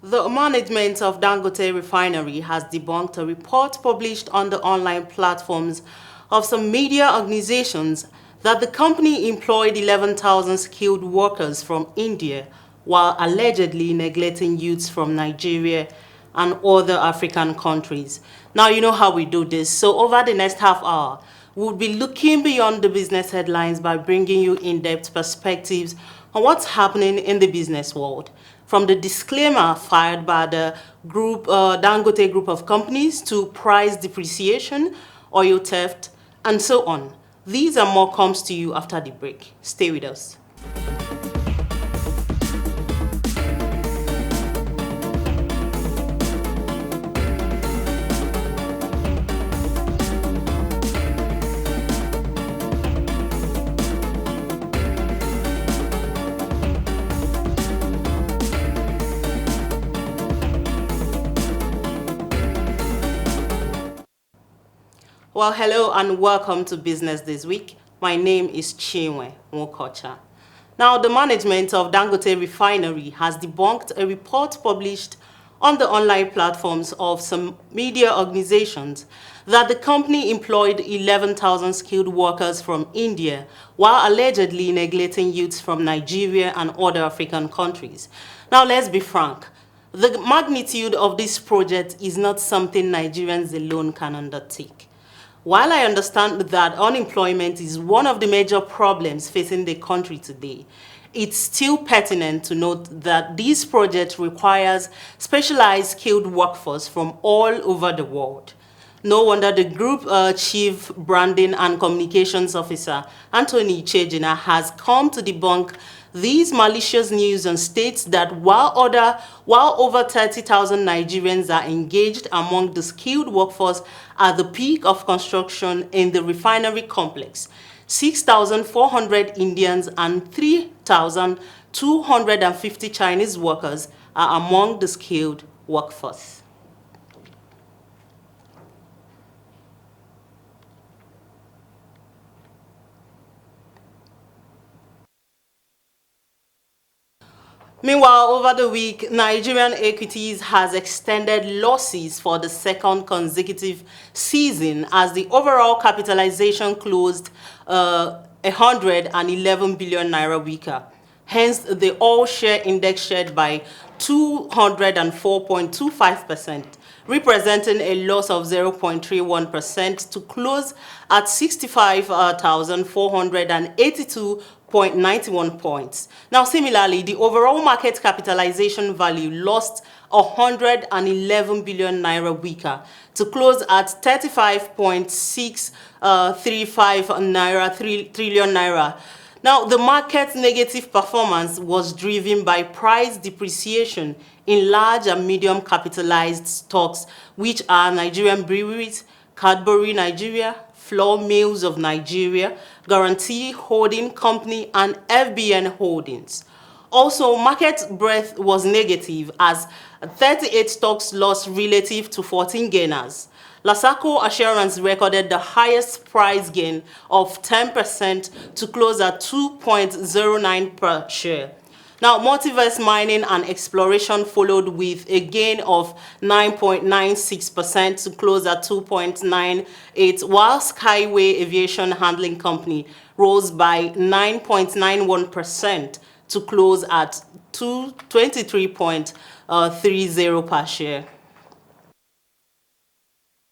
The management of Dangote Refinery has debunked a report published on the online platforms of some media organizations that the company employed 11,000 skilled workers from India while allegedly neglecting youths from Nigeria and other African countries. Now you know how we do this. So over the next half hour, we'll be looking beyond the business headlines by bringing you in-depth perspectives on what's happening in the business world. From the disclaimer filed by the Dangote group of companies to price depreciation, oil theft, and so on. These and more comes to you after the break. Stay with us. Well, hello and welcome to Business This Week. My name is Chinwe Nwokocha. Now, the management of Dangote Refinery has debunked a report published on the online platforms of some media organizations that the company employed 11,000 skilled workers from India while allegedly neglecting youths from Nigeria and other African countries. Now, let's be frank. The magnitude of this project is not something Nigerians alone can undertake. While I understand that unemployment is one of the major problems facing the country today, it's still pertinent to note that this project requires specialized skilled workforce from all over the world. No wonder the group chief branding and communications officer, Anthony Chejina, has come to debunk these malicious news and states that while over 30,000 Nigerians are engaged among the skilled workforce at the peak of construction in the refinery complex, 6,400 Indians and 3,250 Chinese workers are among the skilled workforce. Meanwhile, over the week, Nigerian Equities has extended losses for the second consecutive season as the overall capitalization closed 111 billion naira weaker. Hence, the all-share index shared by 204.25%, representing a loss of 0.31% to close at 65,482.91 points. Now, similarly, the overall market capitalization value lost 111 billion naira weaker to close at 35.635 trillion naira. Now, the market's negative performance was driven by price depreciation in large and medium capitalized stocks, which are Nigerian Breweries, Cadbury Nigeria, Flour Mills of Nigeria, Guarantee Holding Company, and FBN Holdings. Also, market breadth was negative as 38 stocks lost relative to 14 gainers. Lasaco Assurance recorded the highest price gain of 10% to close at 2.09 per share. Now, Multiverse Mining and Exploration followed with a gain of 9.96% to close at 2.98, while Skyway Aviation Handling Company rose by 9.91% to close at 223.30 per share.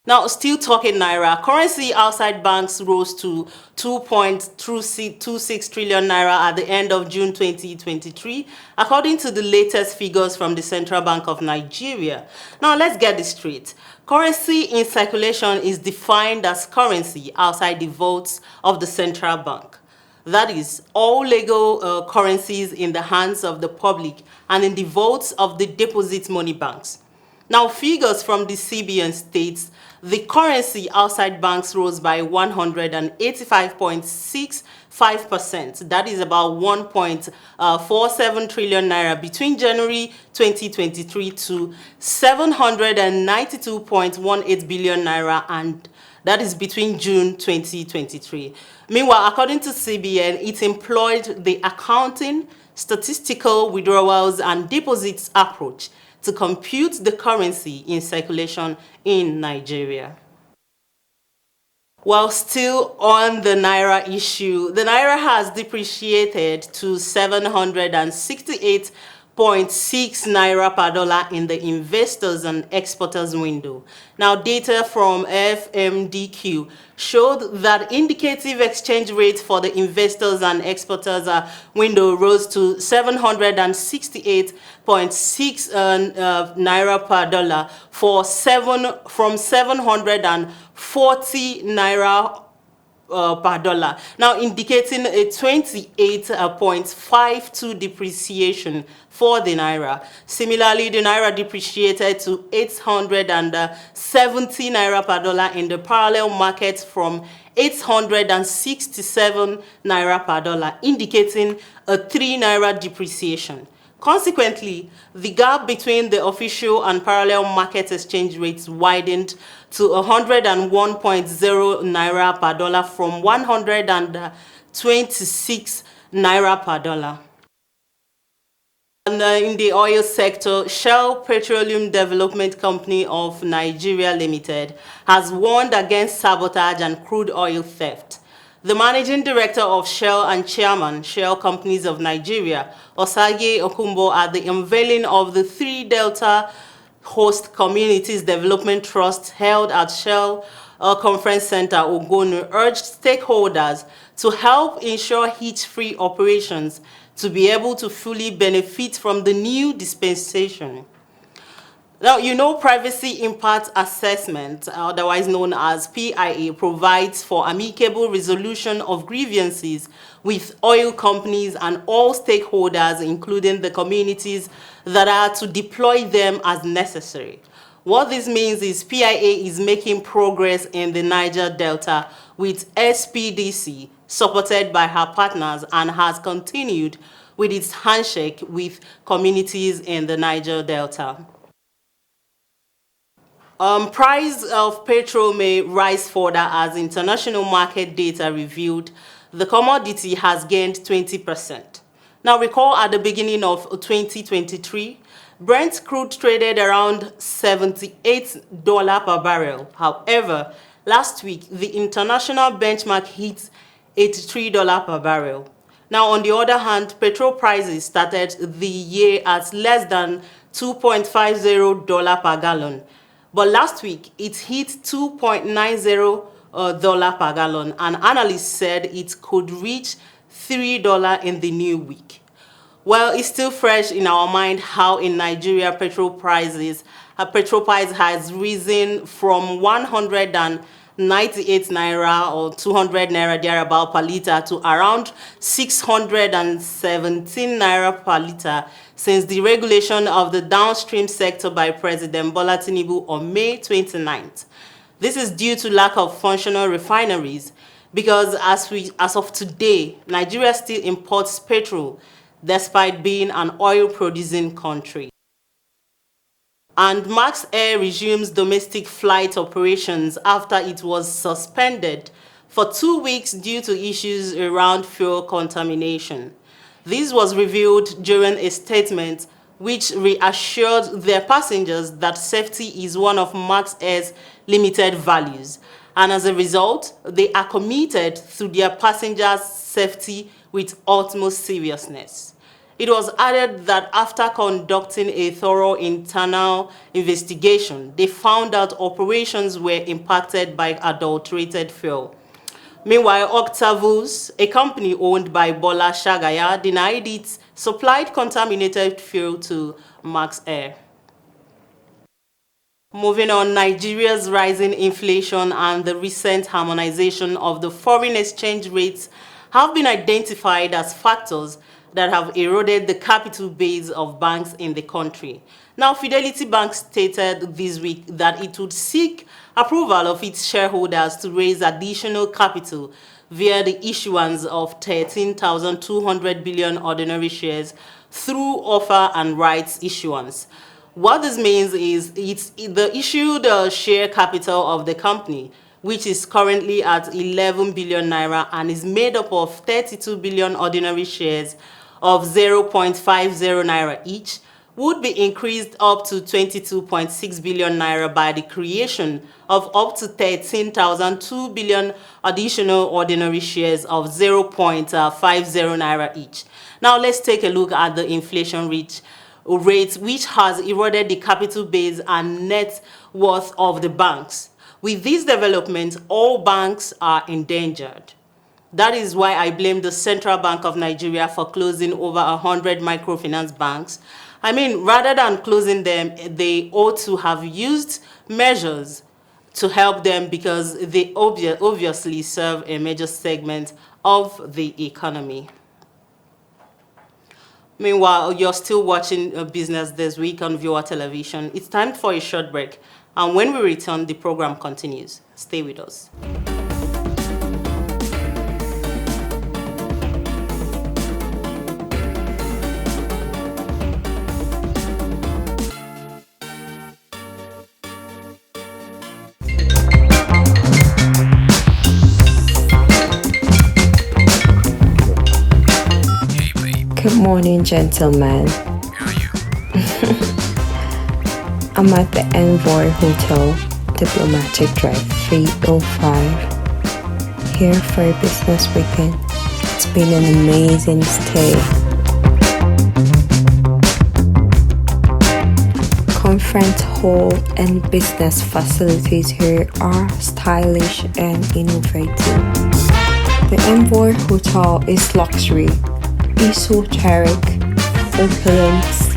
Now, still talking Naira, currency outside banks rose to 2.26 trillion Naira at the end of June 2023, according to the latest figures from the Central Bank of Nigeria. Now, let's get this straight. Currency in circulation is defined as currency outside the vaults of the Central Bank. That is, all legal currencies in the hands of the public and in the vaults of the deposit money banks. Now, figures from the CBN states the currency outside banks rose by 185.65%. That is about 1.47 trillion naira between January 2023 to 792.18 billion naira, and that is between June 2023. Meanwhile, according to CBN, it employed the accounting, statistical withdrawals and deposits approach to compute the currency in circulation in Nigeria. While still on the Naira issue, the Naira has depreciated to 768.6 Naira per dollar in the investors and exporters window. Now, data from FMDQ showed that indicative exchange rate for the investors and exporters window rose to 768.6 Naira per dollar from 740 Naira per dollar, now indicating a 28.52 depreciation for the Naira. Similarly, the Naira depreciated to 870 Naira per dollar in the parallel market from 867 Naira per dollar, indicating a 3 Naira depreciation. Consequently, the gap between the official and parallel market exchange rates widened to 101.0 Naira per dollar from 126 Naira per dollar. And in the oil sector, Shell Petroleum Development Company of Nigeria Limited has warned against sabotage and crude oil theft. The managing director of Shell and chairman, Shell Companies of Nigeria, Osage Okumbo, at the unveiling of the 3 Delta Host Communities Development Trust held at Shell Conference Center, Ogonu, urged stakeholders to help ensure hitch-free operations to be able to fully benefit from the new dispensation. Now, Privacy Impact Assessment, otherwise known as PIA, provides for amicable resolution of grievances with oil companies and all stakeholders, including the communities that are to deploy them as necessary. What this means is PIA is making progress in the Niger Delta with SPDC, supported by her partners, and has continued with its handshake with communities in the Niger Delta. Price of petrol may rise further as international market data revealed the commodity has gained 20%. Now, recall at the beginning of 2023, Brent crude traded around $78 per barrel. However, last week, the international benchmark hit $83 per barrel. Now, on the other hand, petrol prices started the year at less than $2.50 per gallon. But last week, it hit $2.90 per gallon, and analysts said it could reach $3 in the new week. Well, it's still fresh in our mind how in Nigeria petrol price has risen from 198 Naira or 200 Naira thereabout per litre to around 617 Naira per litre since the regulation of the downstream sector by President Bola Tinubu on May 29th. This is due to lack of functional refineries because as of today, Nigeria still imports petrol despite being an oil-producing country. And Max Air resumes domestic flight operations after it was suspended for 2 weeks due to issues around fuel contamination. This was revealed during a statement which reassured their passengers that safety is one of Max Air's limited values, and as a result, they are committed to their passengers' safety with utmost seriousness. It was added that after conducting a thorough internal investigation, they found out operations were impacted by adulterated fuel. Meanwhile, Octavus, a company owned by Bola Shagaya, denied it supplied contaminated fuel to Max Air. Moving on, Nigeria's rising inflation and the recent harmonization of the foreign exchange rates have been identified as factors that have eroded the capital base of banks in the country. Now, Fidelity Bank stated this week that it would seek approval of its shareholders to raise additional capital via the issuance of 13,200 billion ordinary shares through offer and rights issuance. What this means is the issued share capital of the company, which is currently at 11 billion naira and is made up of 32 billion ordinary shares of 0.50 naira each, would be increased up to 22.6 billion naira by the creation of up to 13,002 billion additional ordinary shares of 0.50 naira each. Now let's take a look at the inflation rate, which has eroded the capital base and net worth of the banks. With these developments, all banks are endangered. That is why I blame the Central Bank of Nigeria for closing over 100 microfinance banks. I mean, rather than closing them, they ought to have used measures to help them because they obviously serve a major segment of the economy. Meanwhile, you're still watching Business This Week on Viewer Television. It's time for a short break. And when we return, the program continues. Stay with us. Good morning, gentlemen. I'm at the Envoy Hotel, Diplomatic Drive 305, here for a business weekend. It's been an amazing stay. Conference hall and business facilities here are stylish and innovative. The Envoy Hotel is luxury, esoteric, opulence,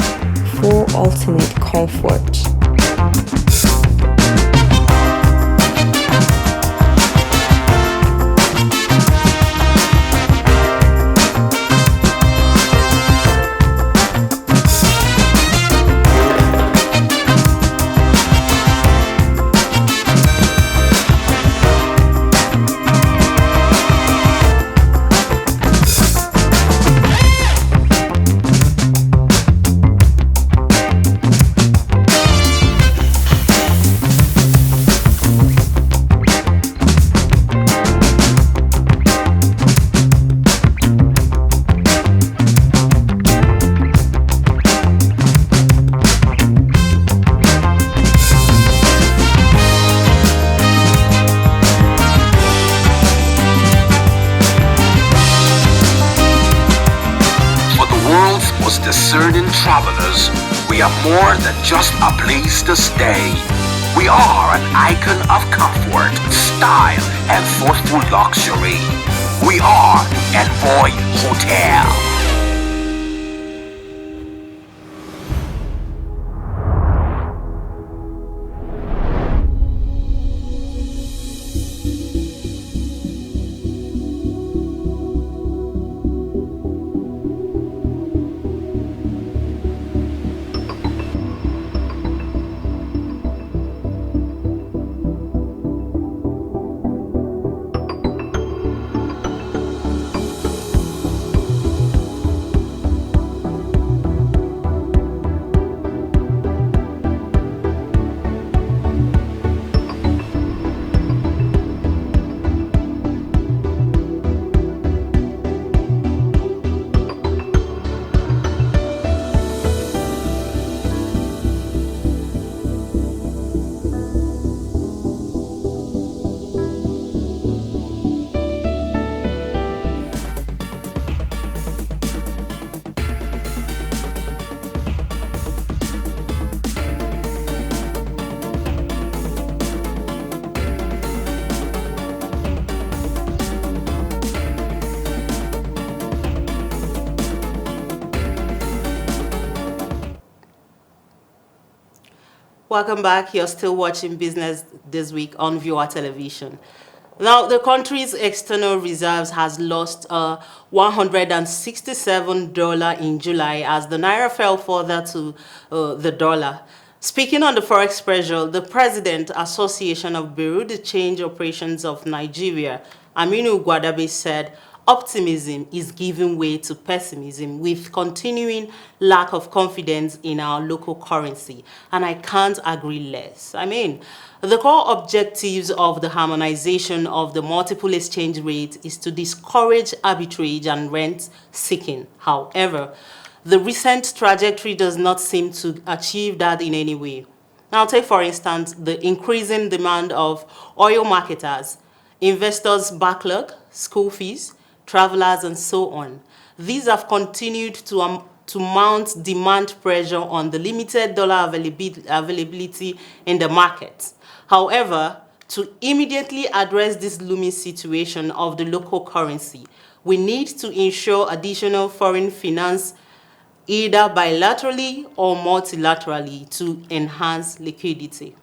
for ultimate comfort. Discerning travelers, we are more than just a place to stay. We are an icon of comfort, style, and thoughtful luxury. We are Envoy Hotel. Welcome back. You're still watching Business This Week on Viewer Television. Now, the country's external reserves has lost $167 in July as the naira fell further to the dollar. Speaking on the forex pressure, the President Association of Bureau de Change Operations of Nigeria, Aminu Gwadabe, said optimism is giving way to pessimism with continuing lack of confidence in our local currency. And I can't agree less. I mean, the core objectives of the harmonization of the multiple exchange rate is to discourage arbitrage and rent seeking. However, the recent trajectory does not seem to achieve that in any way. Now, take for instance the increasing demand of oil marketers, investors' backlog, school fees, travelers, and so on. These have continued to mount demand pressure on the limited dollar availability in the market. However, to immediately address this looming situation of the local currency, we need to ensure additional foreign finance either bilaterally or multilaterally to enhance liquidity.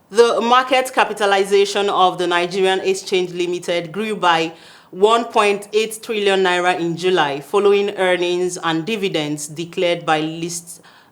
The market capitalization of the Nigerian Exchange Limited grew by 1.8 trillion naira in July following earnings and dividends declared by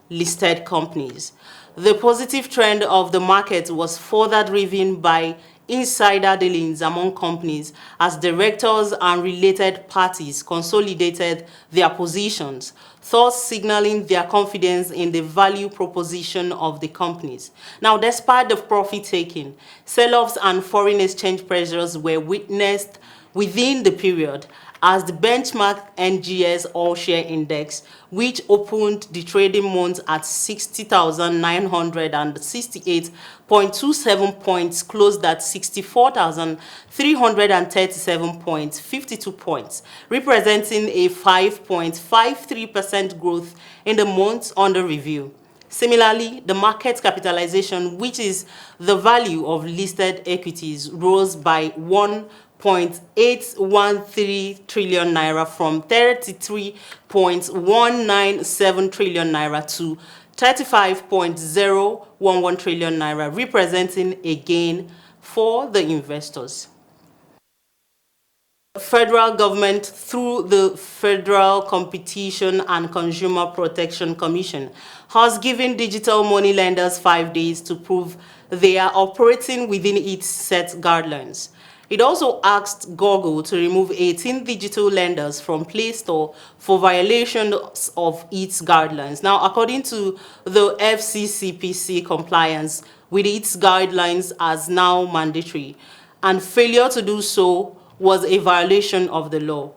listed companies. The positive trend of the market was further driven by insider dealings among companies as directors and related parties consolidated their positions, thus signaling their confidence in the value proposition of the companies. Now, despite the profit-taking, sell-offs and foreign exchange pressures were witnessed within the period as the benchmark NGS All-Share Index, which opened the trading month at 60,968.27 points, closed at 64,337.52 points, representing a 5.53% growth in the month under review. Similarly, the market capitalization, which is the value of listed equities, rose by 1.813 trillion naira from 33.197 trillion naira to 35.011 trillion naira, representing a gain for the investors. Federal government, through the Federal Competition and Consumer Protection Commission, has given digital money lenders 5 days to prove they are operating within its set guidelines. It also asked Google to remove 18 digital lenders from Play Store for violations of its guidelines. Now, according to the FCCPC, compliance with its guidelines as now mandatory, and failure to do so was a violation of the law.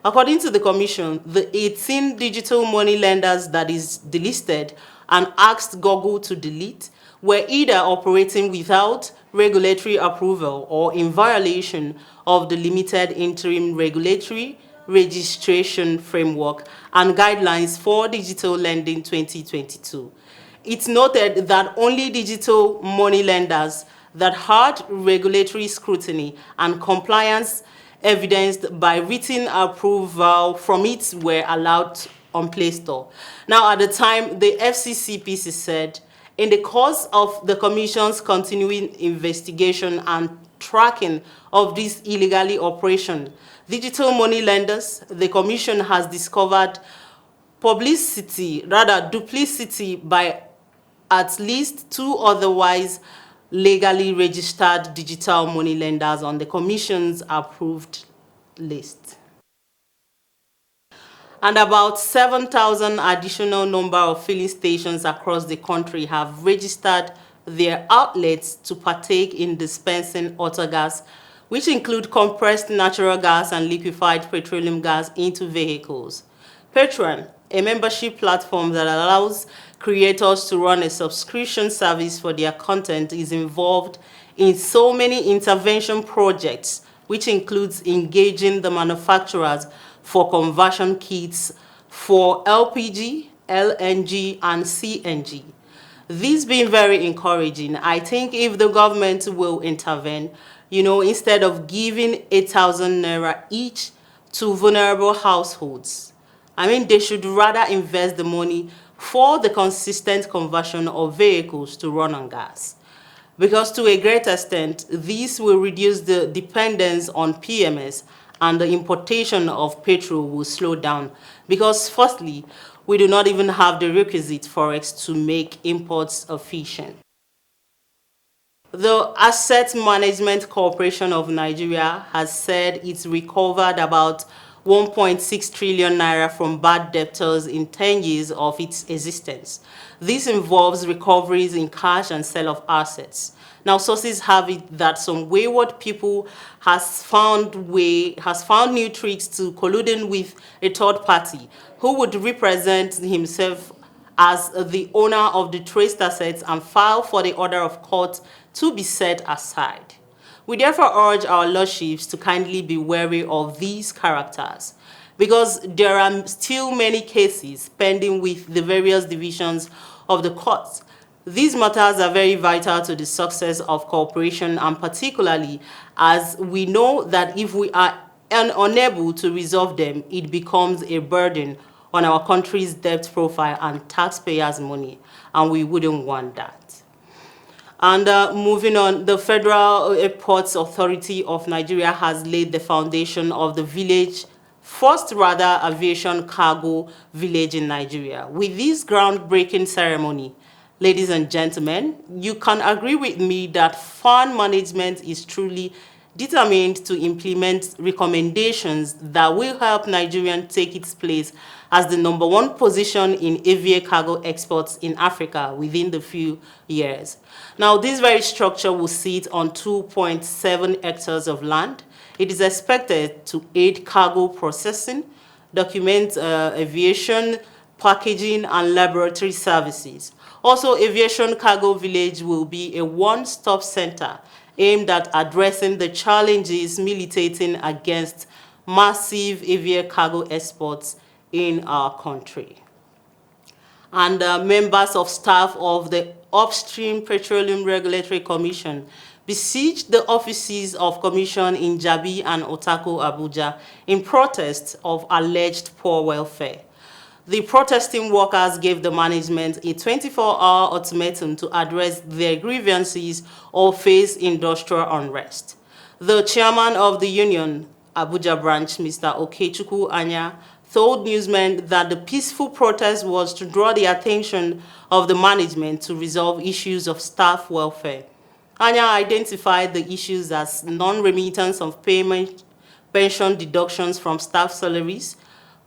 According to the Commission, the 18 digital money lenders that is delisted and asked Google to delete were either operating without regulatory approval or in violation of the Limited Interim Regulatory Registration Framework and Guidelines for Digital Lending 2022. It noted that only digital money lenders that had regulatory scrutiny and compliance evidenced by written approval from it were allowed on Play Store. Now, at the time, the FCCPC said, in the course of the Commission's continuing investigation and tracking of this illegally operation, digital money lenders, the Commission has discovered duplicity by at least 2 otherwise legally registered digital money lenders on the Commission's approved list. And about 7,000 additional number of filling stations across the country have registered their outlets to partake in dispensing autogas, which include compressed natural gas and liquefied petroleum gas into vehicles. Patreon, a membership platform that allows creators to run a subscription service for their content, is involved in so many intervention projects, which includes engaging the manufacturers for conversion kits for LPG, LNG, and CNG. This being very encouraging. I think if the government will intervene, instead of giving 8,000 naira each to vulnerable households, they should rather invest the money for the consistent conversion of vehicles to run on gas. Because to a great extent, this will reduce the dependence on PMS and the importation of petrol will slow down. Because firstly, we do not even have the requisite forex to make imports efficient. The Asset Management Corporation of Nigeria has said it's recovered about 1.6 trillion naira from bad debtors in 10 years of its existence. This involves recoveries in cash and sale of assets. Now, sources have it that some wayward people has found new tricks to colluding with a third party who would represent himself as the owner of the traced assets and file for the order of court to be set aside. We therefore urge our lordships to kindly be wary of these characters because there are still many cases pending with the various divisions of the courts. These matters are very vital to the success of cooperation, and particularly as we know that if we are unable to resolve them, it becomes a burden on our country's debt profile and taxpayers' money, and we wouldn't want that. And moving on, the Federal Airports Authority of Nigeria has laid the foundation of the first aviation cargo village in Nigeria. With this groundbreaking ceremony, ladies and gentlemen, you can agree with me that fund management is truly determined to implement recommendations that will help Nigeria take its place as the #1 position in aviation cargo exports in Africa within the few years. Now, this very structure will sit on 2.7 hectares of land. It is expected to aid cargo processing, document aviation, packaging, and laboratory services. Also, Aviation Cargo Village will be a one-stop center aimed at addressing the challenges militating against massive aviation cargo exports in our country. And members of staff of the Upstream Petroleum Regulatory Commission besieged the offices of Commission in Jabi and Otako, Abuja, in protest of alleged poor welfare. The protesting workers gave the management a 24-hour ultimatum to address their grievances or face industrial unrest. The chairman of the union, Abuja branch, Mr. Okechukwu Anya, told newsmen that the peaceful protest was to draw the attention of the management to resolve issues of staff welfare. Anya identified the issues as non-remittance of payment, pension deductions from staff salaries,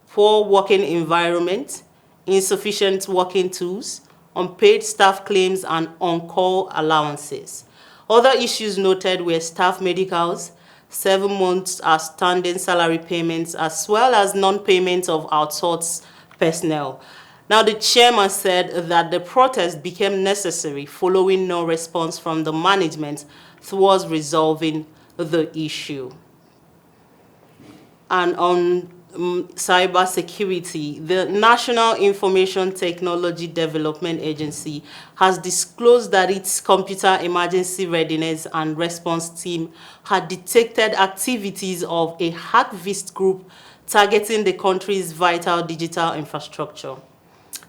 poor working environment, insufficient working tools, unpaid staff claims, and on-call allowances. Other issues noted were staff medicals, 7 months outstanding salary payments, as well as non-payment of outsourced personnel. Now, the chairman said that the protest became necessary following no response from the management towards resolving the issue. And on cyber security, the National Information Technology Development Agency has disclosed that its Computer Emergency Readiness and Response Team had detected activities of a hacktivist group targeting the country's vital digital infrastructure.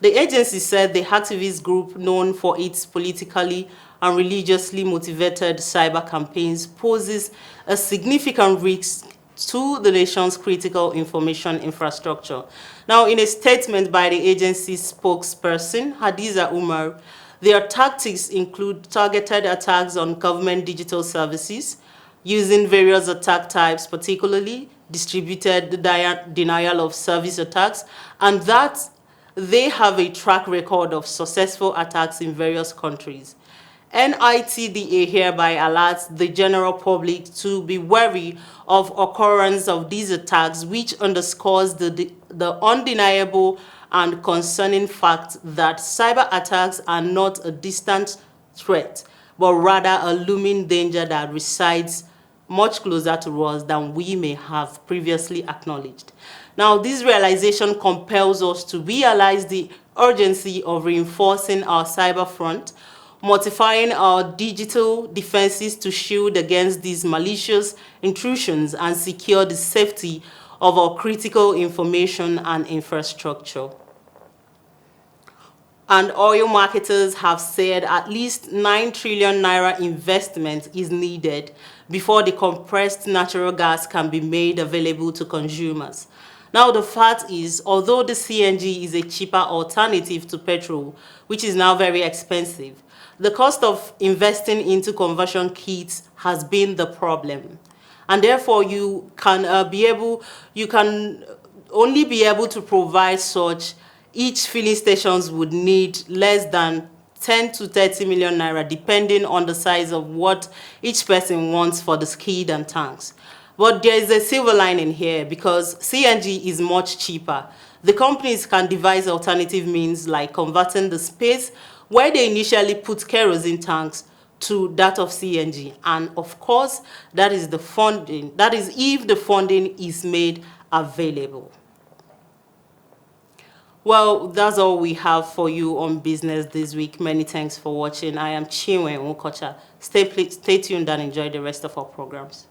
The agency said the hacktivist group, known for its politically and religiously motivated cyber campaigns, poses a significant risk to the nation's critical information infrastructure. Now, in a statement by the agency's spokesperson, Hadiza Umar, their tactics include targeted attacks on government digital services, using various attack types, particularly distributed denial of service attacks, and that they have a track record of successful attacks in various countries. NITDA hereby alerts the general public to be wary of occurrence of these attacks, which underscores the undeniable and concerning fact that cyber attacks are not a distant threat, but rather a looming danger that resides much closer to us than we may have previously acknowledged. Now, this realization compels us to realize the urgency of reinforcing our cyber front, modifying our digital defenses to shield against these malicious intrusions and secure the safety of our critical information and infrastructure. And oil marketers have said at least 9 trillion naira investment is needed before the compressed natural gas can be made available to consumers. Now, the fact is, although the CNG is a cheaper alternative to petrol, which is now very expensive, the cost of investing into conversion kits has been the problem. and therefore you can only be able to provide such. Each filling stations would need less than 10 to 30 million naira, depending on the size of what each person wants for the skid and tanks. But there is a silver lining here, because CNG is much cheaper. The companies can devise alternative means like converting the space where they initially put kerosene tanks to that of CNG. And of course, that is the funding. That is if the funding is made available. Well, that's all we have for you on business this week. Many thanks for watching. I am Chinwe Nwokocha. Stay tuned and enjoy the rest of our programs.